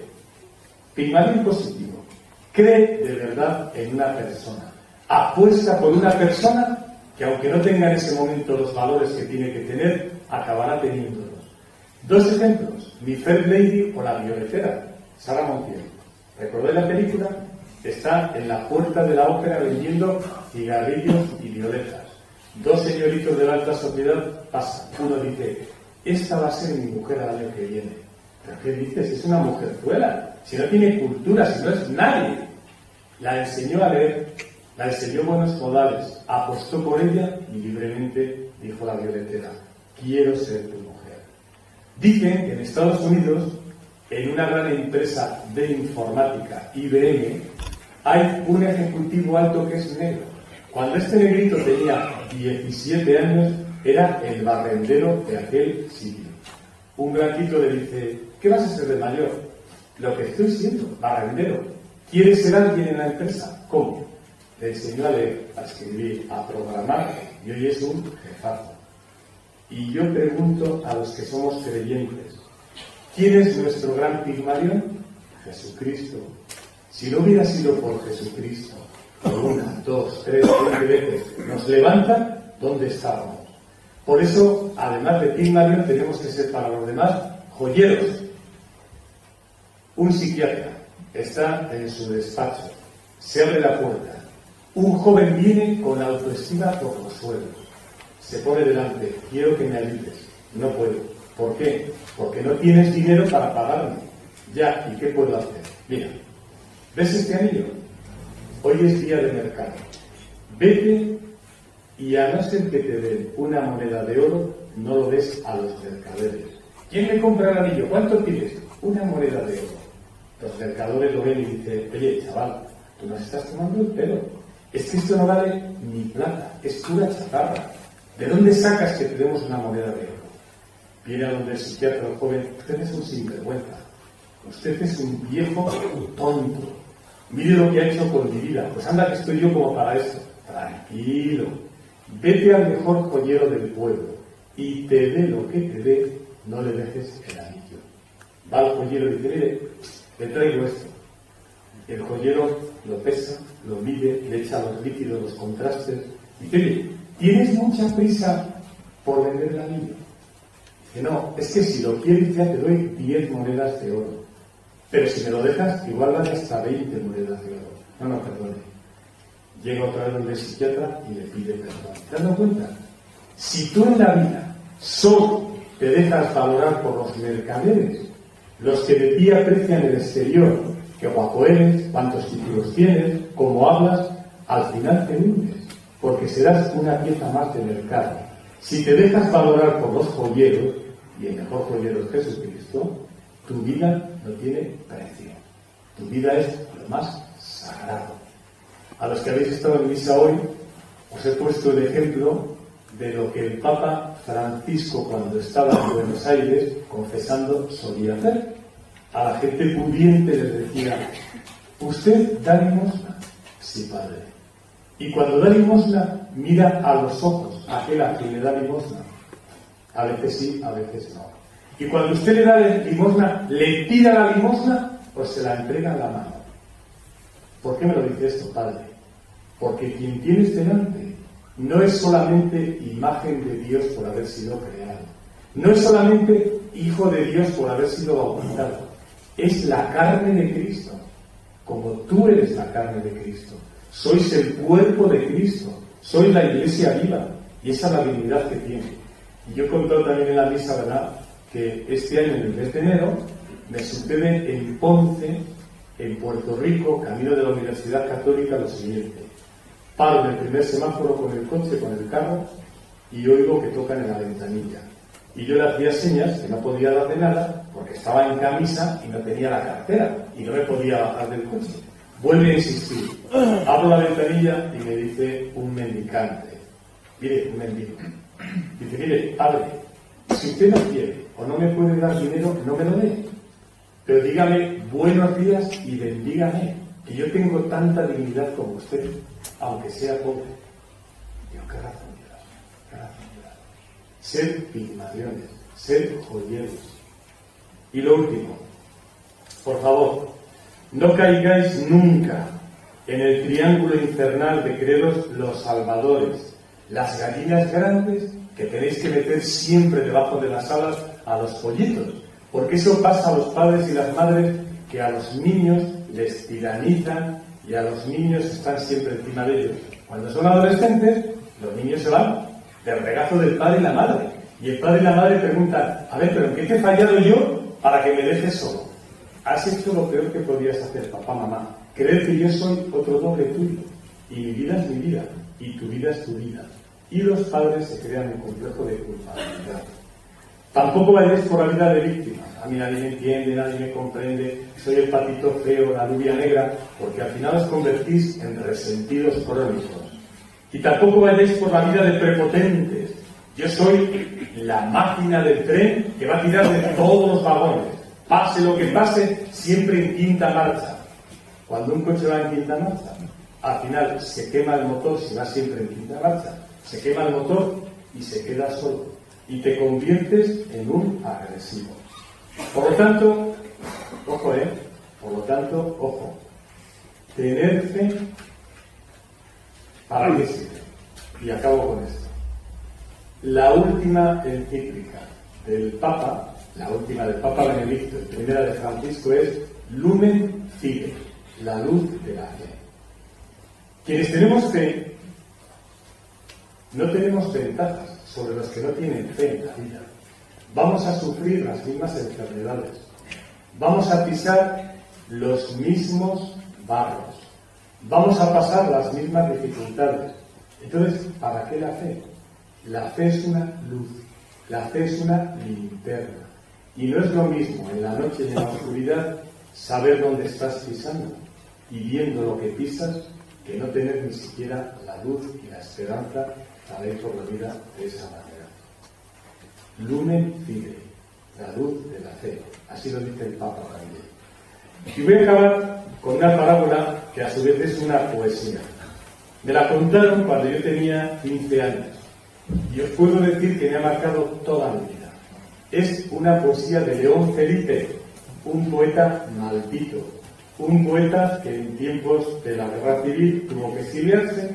Pigmalión positivo. Cree de verdad en una persona. Apuesta por una persona que, aunque no tenga en ese momento los valores que tiene que tener, acabará teniéndolos. Dos ejemplos: Mi Fair Lady o La Violetera, Sara Montiel. ¿Recordáis la película? Está en la puerta de la ópera vendiendo cigarrillos y violetas. Dos señoritos de la alta sociedad pasan. Uno dice: esta va a ser mi mujer el año que viene. ¿Pero qué dices? Es una mujerzuela. Si no tiene cultura, si no es nadie. La enseñó a leer, la enseñó buenos modales, apostó por ella y libremente dijo la violetera: quiero ser tu mujer. Dicen que en Estados Unidos, en una gran empresa de informática, IBM, hay un ejecutivo alto que es negro. Cuando este negrito tenía 17 años, era el barrendero de aquel sitio. Un blanquito le dice: ¿qué vas a ser de mayor? Lo que estoy siendo, barrendero. ¿Quieres ser alguien en la empresa? ¿Cómo? Le enseñó a leer, a escribir, a programar, y hoy es un jefazo. Y yo pregunto a los que somos creyentes: ¿quién es nuestro gran Pigmalión? Jesucristo. Si no hubiera sido por Jesucristo, por 1, 2, 3, 20 veces nos levanta, ¿dónde estábamos? Por eso, además de Pigmalión, tenemos que ser para los demás joyeros. Un psiquiatra está en su despacho, se abre la puerta, un joven viene con la autoestima por los suelos, se pone delante, quiero que me ayudes, no puedo. ¿Por qué? Porque no tienes dinero para pagarme. Ya, ¿y qué puedo hacer? Mira, ¿ves este anillo? Hoy es día de mercado. Vete y a no ser que te den una moneda de oro, no lo des a los mercaderes. ¿Quién me compra el anillo? ¿Cuánto quieres? Una moneda de oro. Los mercaderes lo ven y dicen, oye, chaval, tú nos estás tomando el pelo. Es que esto no vale ni plata, es pura chatarra. ¿De dónde sacas que te demos una moneda de oro? Viene a donde el psiquiatra el joven, usted es un sinvergüenza. Usted es un viejo tonto. Mire lo que ha hecho con mi vida. Pues anda que estoy yo como para eso. Tranquilo. Vete al mejor joyero del pueblo y te dé lo que te dé, no le dejes el anillo. Va al joyero y dice, mire, le traigo esto. El joyero lo pesa, lo mide, le echa los líquidos, los contrastes. Y dice, oye, ¿tienes mucha prisa por vender el anillo? Dice, no, es que si lo quieres ya te doy 10 monedas de oro. Pero si me lo dejas, igual vale hasta 20 monedas de oro. No, perdone. Llega otra vez donde el psiquiatra y le pide perdón. ¿Te has dado cuenta? Si tú en la vida solo te dejas valorar por los mercaderes, los que de ti aprecian el exterior, qué guapo eres, cuántos títulos tienes, cómo hablas, al final te hundes, porque serás una pieza más de mercado. Si te dejas valorar por los joyeros, y el mejor joyero es Jesucristo, tu vida no tiene precio. Tu vida es lo más sagrado. A los que habéis estado en misa hoy, os he puesto el ejemplo de lo que el Papa Francisco, cuando estaba en Buenos Aires, confesando, solía hacer. A la gente pudiente les decía, ¿usted da limosna? Sí, padre. Y cuando da limosna, mira a los ojos a aquel a quien le da limosna. A veces sí, a veces no. Y cuando usted le da limosna, le tira la limosna, pues se la entrega en la mano. ¿Por qué me lo dice esto, padre? Porque quien tienes delante no es solamente imagen de Dios por haber sido creado. No es solamente hijo de Dios por haber sido bautizado. Es la carne de Cristo. Como tú eres la carne de Cristo. Sois el cuerpo de Cristo. Sois la iglesia viva. Y esa es la dignidad que tiene. Y yo he contado también en la misa, ¿verdad?, que este año, en el mes de enero, me sucede en Ponce, en Puerto Rico, camino de la Universidad Católica, lo siguiente. Paro en el primer semáforo con el coche, con el carro, y oigo que tocan en la ventanilla. Y yo le hacía señas que no podía darle nada, porque estaba en camisa y no tenía la cartera, y no me podía bajar del coche. Vuelve a insistir. Abro la ventanilla y me dice un mendicante. Mire, un mendigo. Dice, mire, padre, si usted no quiere o no me puede dar dinero, no me lo dé. Pero dígame buenos días y bendígame, que yo tengo tanta dignidad como usted, aunque sea pobre. Digo, qué razón, Dios, qué razón, Dios. Ser pigmaliones, ser joyeros. Y lo último, por favor, no caigáis nunca en el triángulo infernal de creeros los salvadores, las gallinas grandes que tenéis que meter siempre debajo de las alas a los pollitos, porque eso pasa a los padres y las madres, que a los niños les tiranizan y a los niños están siempre encima de ellos. Cuando son adolescentes, los niños se van del regazo del padre y la madre, y el padre y la madre preguntan, a ver, ¿pero en qué te he fallado yo para que me dejes solo? Has hecho lo peor que podías hacer, papá, mamá, creer que yo soy otro doble tuyo, y mi vida es mi vida, y tu vida es tu vida. Y los padres se crean un complejo de culpabilidad. Tampoco vayáis por la vida de víctimas. A mí nadie me entiende, nadie me comprende, soy el patito feo, la lluvia negra, porque al final os convertís en resentidos crónicos. Y tampoco vayáis por la vida de prepotentes. Yo soy la máquina del tren que va a tirar de todos los vagones. Pase lo que pase, siempre en quinta marcha. Cuando un coche va en quinta marcha, al final se quema el motor si va siempre en quinta marcha. Se quema el motor y se queda solo. Y te conviertes en un agresivo. Por lo tanto, ojo, por lo tanto, ojo. Tener fe, ¿para qué sirve? Y acabo con esto. La última encíclica del Papa, la última del Papa Benedicto, la primera de Francisco, es Lumen Fide, la luz de la fe. Quienes tenemos fe, no tenemos ventajas, sobre los que no tienen fe en la vida. Vamos a sufrir las mismas enfermedades. Vamos a pisar los mismos barros. Vamos a pasar las mismas dificultades. Entonces, ¿para qué la fe? La fe es una luz. La fe es una linterna. Y no es lo mismo en la noche y en la oscuridad saber dónde estás pisando y viendo lo que pisas que no tener ni siquiera la luz y la esperanza para ir por la vida de esa manera. Lumen fidei, la luz de la fe. Así lo dice el Papa también. Y voy a acabar con una parábola que a su vez es una poesía. Me la contaron cuando yo tenía 15 años. Y os puedo decir que me ha marcado toda mi vida. Es una poesía de León Felipe, un poeta maldito, un poeta que en tiempos de la guerra civil tuvo que exiliarse,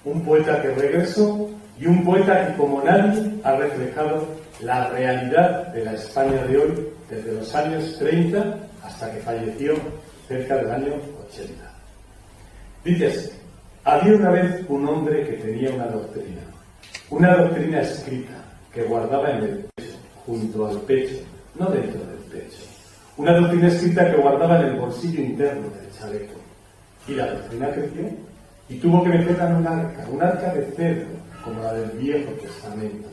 un poeta que regresó y un poeta que como nadie ha reflejado la realidad de la España de hoy desde los años 30 hasta que falleció cerca del año 80. Dice así: había una vez un hombre que tenía una doctrina escrita que guardaba en el pecho, junto al pecho, no dentro del pecho. Una doctrina escrita que guardaba en el bolsillo interno del chaleco. Y la doctrina creció y tuvo que meterla en un arca de cedro, como la del Viejo Testamento.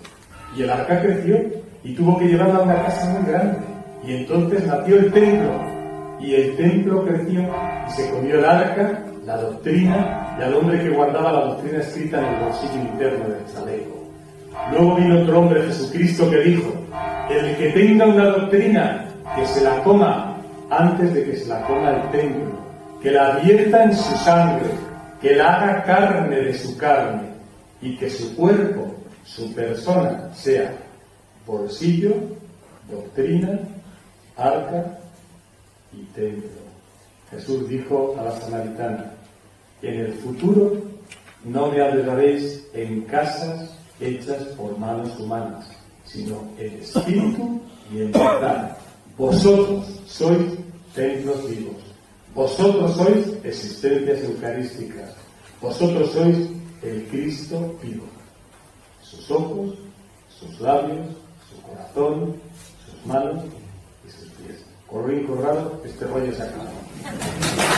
Y el arca creció y tuvo que llevarla a una casa muy grande. Y entonces nació el templo. Y el templo creció y se comió el arca, la doctrina y al hombre que guardaba la doctrina escrita en el bolsillo interno del chaleco. Luego vino otro hombre, Jesucristo, que dijo: el que tenga una doctrina, que se la coma antes de que se la coma el templo, que la vierta en su sangre, que la haga carne de su carne, y que su cuerpo, su persona, sea bolsillo, doctrina, arca y templo. Jesús dijo a la samaritana: en el futuro no me adoraréis en casas hechas por manos humanas, sino en espíritu y en verdad. Vosotros sois templos vivos. Vosotros sois existencias eucarísticas. Vosotros sois el Cristo vivo. Sus ojos, sus labios, su corazón, sus manos y sus pies. Corrín corrado, este rollo se acaba.